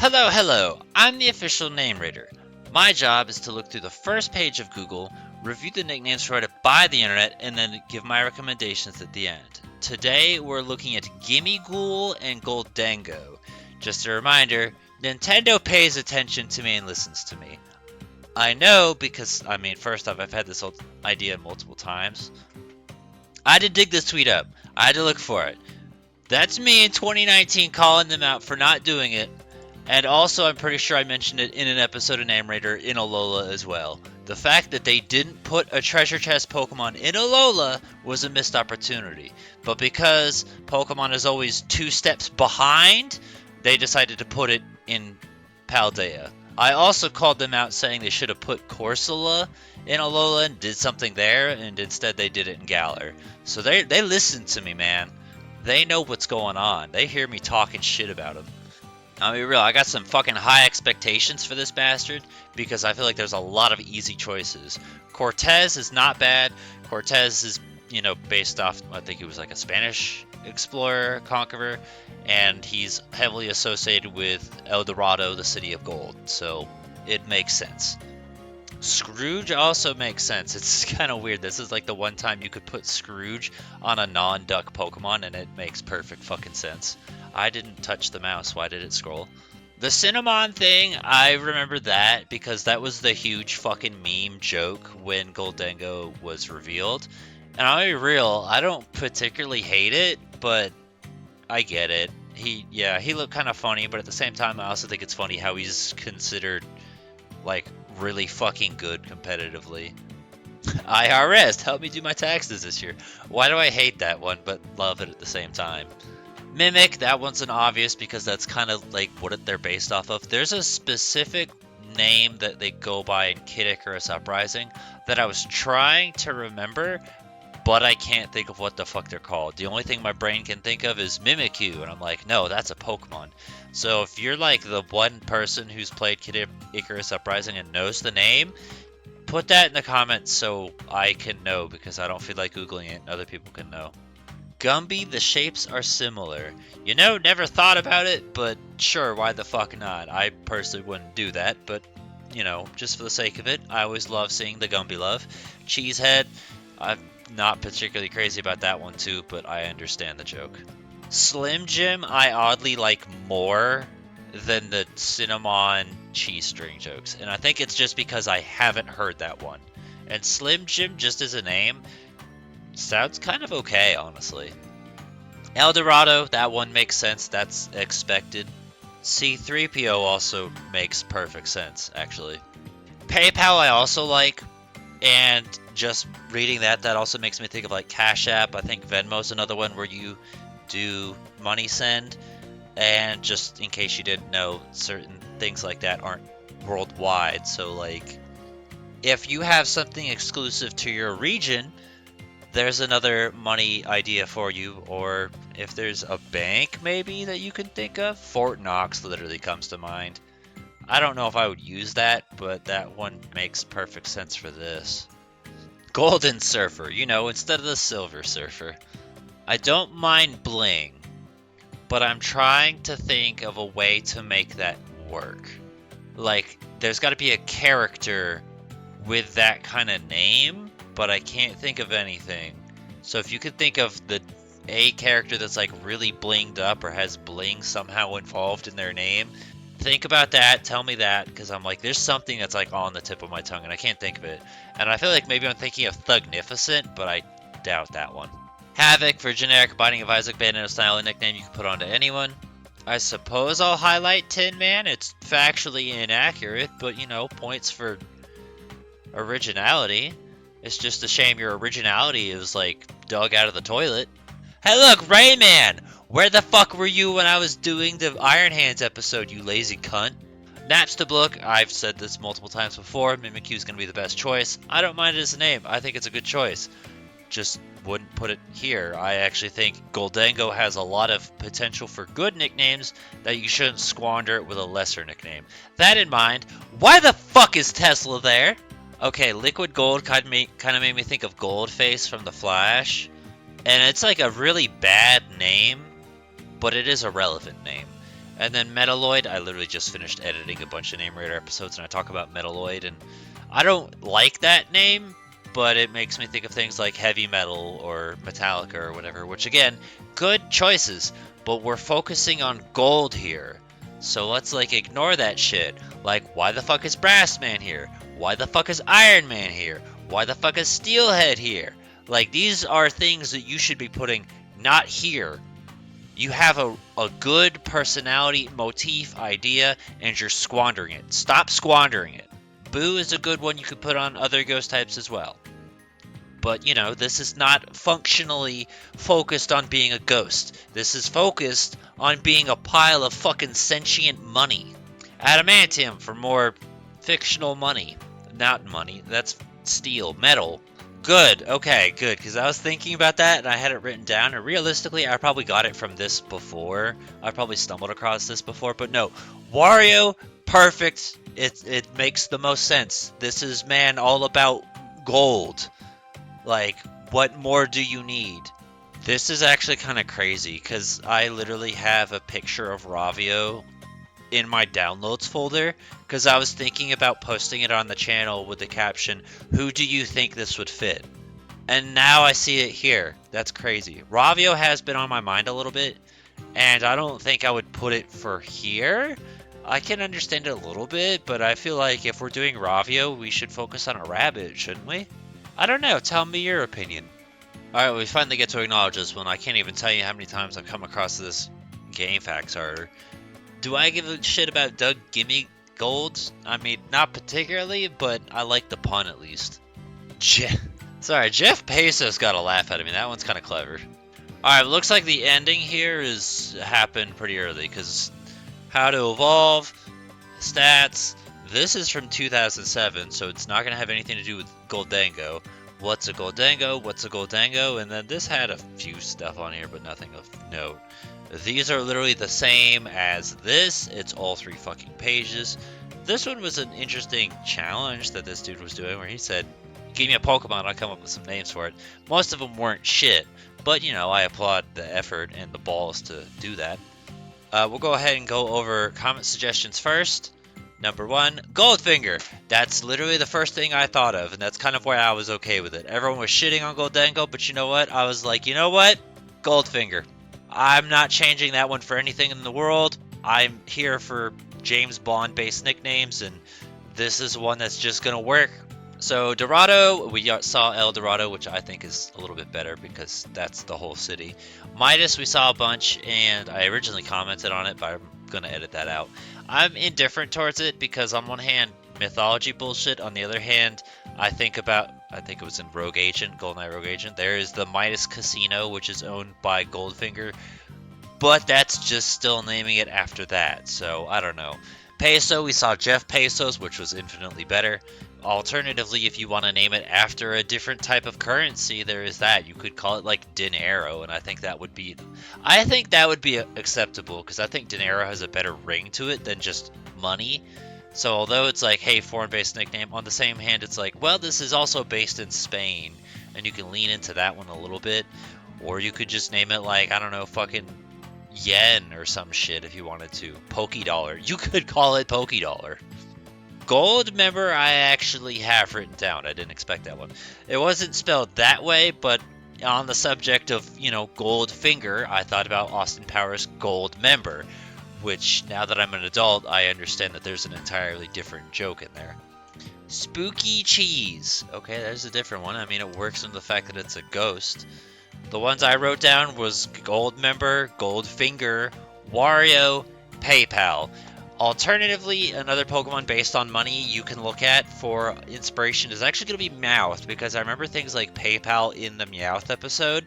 Hello, hello! I'm the official name rater. My job is to look through the first page of Google, review the nicknames provided by the internet, and then give my recommendations at the end. Today, we're looking at Gimmighoul and Gholdengo. Just a reminder, Nintendo pays attention to me and listens to me. I know because, first off, I've had this idea multiple times. I had to dig this tweet up. I had to look for it. That's me in 2019 calling them out for not doing it. And also, I'm pretty sure I mentioned it in an episode of Name in Alola as well. The fact that they didn't put a treasure chest Pokemon in Alola was a missed opportunity. But because Pokemon is always 2 steps behind, they decided to put it in Paldea. I also called them out saying they should have put Corsola in Alola and did something there, and instead they did it in Galar. So they listen to me, man. They know what's going on. They hear me talking shit about them. I'll be real, I got some fucking high expectations for this bastard because I feel like there's a lot of easy choices. Cortez is not bad. Cortez is, based off, I think he was like a Spanish explorer, conqueror, and he's heavily associated with El Dorado, the city of gold, so it makes sense. Scrooge also makes sense. It's kind of weird. This is like the one time you could put Scrooge on a non-duck Pokemon and it makes perfect fucking sense. I didn't touch the mouse. Why did it scroll? The Cinnamon thing, I remember that because that was the huge fucking meme joke when Gholdengo was revealed. And I'll be real, I don't particularly hate it, but I get it. He looked kind of funny, but at the same time, I also think it's funny how he's considered, like, really fucking good competitively. IRS, help me do my taxes this year. Why do I hate that one, but love it at the same time? Mimic, that one's an obvious because that's kind of like what they're based off of. There's a specific name that they go by in Kid Icarus Uprising that I was trying to remember, but I can't think of what the fuck they're called. The only thing my brain can think of is Mimikyu, and I'm like, no, that's a Pokemon. So if you're like the one person who's played Kid Icarus Uprising and knows the name, put that in the comments so I can know, because I don't feel like Googling it and other people can know. Gumby, the shapes are similar. Never thought about it, but sure, why the fuck not? I personally wouldn't do that, but, just for the sake of it, I always love seeing the Gumby love. Cheesehead, I'm not particularly crazy about that one too, but I understand the joke. Slim Jim, I oddly like more than the Cinnamon cheese string jokes, and I think it's just because I haven't heard that one. And Slim Jim, just as a name, sounds kind of okay, honestly. El Dorado, that one makes sense. That's expected. C-3PO also makes perfect sense, actually. PayPal I also like, and just reading that also makes me think of like Cash App. I think Venmo's another one where you do money send. And just in case you didn't know, certain things like that aren't worldwide. So like, if you have something exclusive to your region, there's another money idea for you. Or if there's a bank maybe that you can think of, Fort Knox literally comes to mind. I don't know if I would use that, but that one makes perfect sense for this. Golden Surfer, instead of the Silver Surfer. I don't mind bling, but I'm trying to think of a way to make that work. Like, there's got to be a character with that kind of name, but I can't think of anything. So if you could think of a character that's like really blinged up or has bling somehow involved in their name, think about that, tell me that, because I'm like, there's something that's like on the tip of my tongue and I can't think of it. And I feel like maybe I'm thinking of Thugnificent, but I doubt that one. Havoc, for generic Binding of Isaac Bandit style and nickname you can put onto anyone. I suppose I'll highlight Tin Man. It's factually inaccurate, but points for originality. It's just a shame your originality is like dug out of the toilet. Hey look, Rayman! Where the fuck were you when I was doing the Iron Hands episode, you lazy cunt? Napstablook, I've said this multiple times before, Mimikyu is going to be the best choice. I don't mind it as a name, I think it's a good choice. Just wouldn't put it here. I actually think Gholdengo has a lot of potential for good nicknames that you shouldn't squander it with a lesser nickname. That in mind, why the fuck is Tesla there? Okay, Liquid Gold kind of made me think of Goldface from The Flash. And it's like a really bad name, but it is a relevant name. And then Metalloid, I literally just finished editing a bunch of Name Raider episodes, and I talk about Metalloid, and I don't like that name, but it makes me think of things like heavy metal or Metallica or whatever, which again, good choices, but we're focusing on gold here. So let's like ignore that shit. Like, why the fuck is Brass Man here? Why the fuck is Iron Man here? Why the fuck is Steelhead here? Like, these are things that you should be putting not here. You have a good personality, motif, idea, and you're squandering it. Stop squandering it. Boo is a good one you could put on other ghost types as well. But, you know, this is not functionally focused on being a ghost. This is focused on being a pile of fucking sentient money. Adamantium for more fictional money. Not money, that's steel, metal. Good, okay, good, because I was thinking about that and I had it written down, and realistically I probably got it from this before. I probably stumbled across this before, but no. Wario, perfect. It makes the most sense. This is, man, all about gold. Like, what more do you need? This is actually kind of crazy, because I literally have a picture of Ravio in my downloads folder, because I was thinking about posting it on the channel with the caption, "Who do you think this would fit?" And now I see it here. That's crazy. Ravio has been on my mind a little bit, and I don't think I would put it for here. I can understand it a little bit, but I feel like if we're doing Ravio, we should focus on a rabbit, shouldn't we? I don't know. Tell me your opinion. Alright, we finally get to acknowledge this one. I can't even tell you how many times I've come across this game facts article. Do I give a shit about Doug Gimmighoul? I mean, not particularly, but I like the pun at least. Jeff Bezos got a laugh out of me. That one's kind of clever. Alright, looks like the ending here is happened pretty early, because how to evolve, stats. This is from 2007, so it's not going to have anything to do with Gholdengo. What's a Gholdengo? What's a Gholdengo? And then this had a few stuff on here, but nothing of note. These are literally the same as this. It's all 3 fucking pages. This one was an interesting challenge that this dude was doing, where he said, give me a Pokemon, I'll come up with some names for it. Most of them weren't shit, but, you know, I applaud the effort and the balls to do that. We'll go ahead and go over comment suggestions first. Number 1, Goldfinger. That's literally the first thing I thought of, and that's kind of why I was okay with it. Everyone was shitting on Gholdengo, but you know what? I was like, you know what? Goldfinger. I'm not changing that one for anything in the world. I'm here for James Bond-based nicknames, and this is one that's just going to work. So, Dorado, we saw El Dorado, which I think is a little bit better because that's the whole city. Midas, we saw a bunch, and I originally commented on it, but I'm going to edit that out. I'm indifferent towards it because on one hand, mythology bullshit. On the other hand, I think it was in Rogue Agent, GoldenEye Rogue Agent. There is the Midas Casino, which is owned by Goldfinger, but that's just still naming it after that, so I don't know. Peso, we saw Jeff Pesos, which was infinitely better. Alternatively, if you want to name it after a different type of currency, there is that. You could call it like Dinero, and I think that would be acceptable, because I think Dinero has a better ring to it than just money. So although it's like, hey, foreign-based nickname, on the same hand, it's like, well, this is also based in Spain, and you can lean into that one a little bit. Or you could just name it like, I don't know, fucking yen or some shit if you wanted to. Poké-Dollar. You could call it Poké-Dollar. Gold member I actually have written down. I didn't expect that one. It wasn't spelled that way, but on the subject of, you know, Goldfinger, I thought about Austin Powers' Gold member, which now that I'm an adult, I understand that there's an entirely different joke in there. Spooky Cheese. Okay, there's a different one. I mean, it works in the fact that it's a ghost. The ones I wrote down was Gold member, Goldfinger, Wario, PayPal. Alternatively, another Pokemon based on money you can look at for inspiration is actually going to be Meowth, because I remember things like PayPal in the Meowth episode.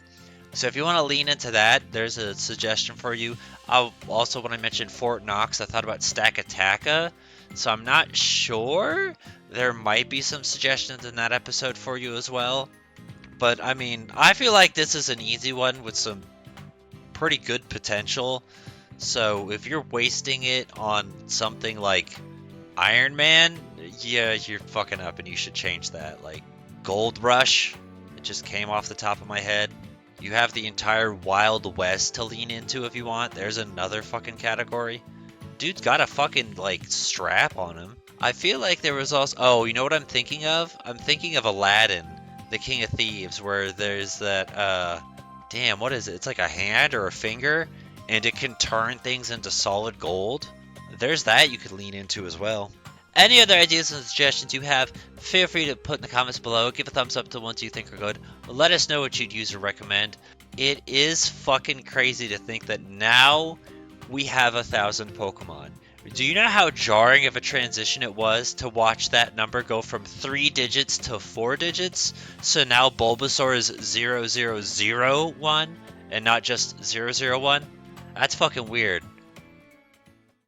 So if you want to lean into that, there's a suggestion for you. Also, when I mentioned Fort Knox, I thought about Stakataka. So I'm not sure. There might be some suggestions in that episode for you as well. But, I mean, I feel like this is an easy one with some pretty good potential. So if you're wasting it on something like Iron Man, yeah, you're fucking up and you should change that. Like Gold Rush, it just came off the top of my head. You have the entire Wild West to lean into if you want. There's another fucking category. Dude's got a fucking, like, strap on him. I feel like there was also... Oh, you know what I'm thinking of? I'm thinking of Aladdin, the King of Thieves, where there's that, Damn, what is it? It's like a hand or a finger, and it can turn things into solid gold. There's that you could lean into as well. Any other ideas and suggestions you have, feel free to put in the comments below. Give a thumbs up to ones you think are good. Let us know what you'd use or recommend. It is fucking crazy to think that now we have 1,000 Pokemon. Do you know how jarring of a transition it was to watch that number go from 3 digits to 4 digits? So now Bulbasaur is 0001 and not just 001? That's fucking weird.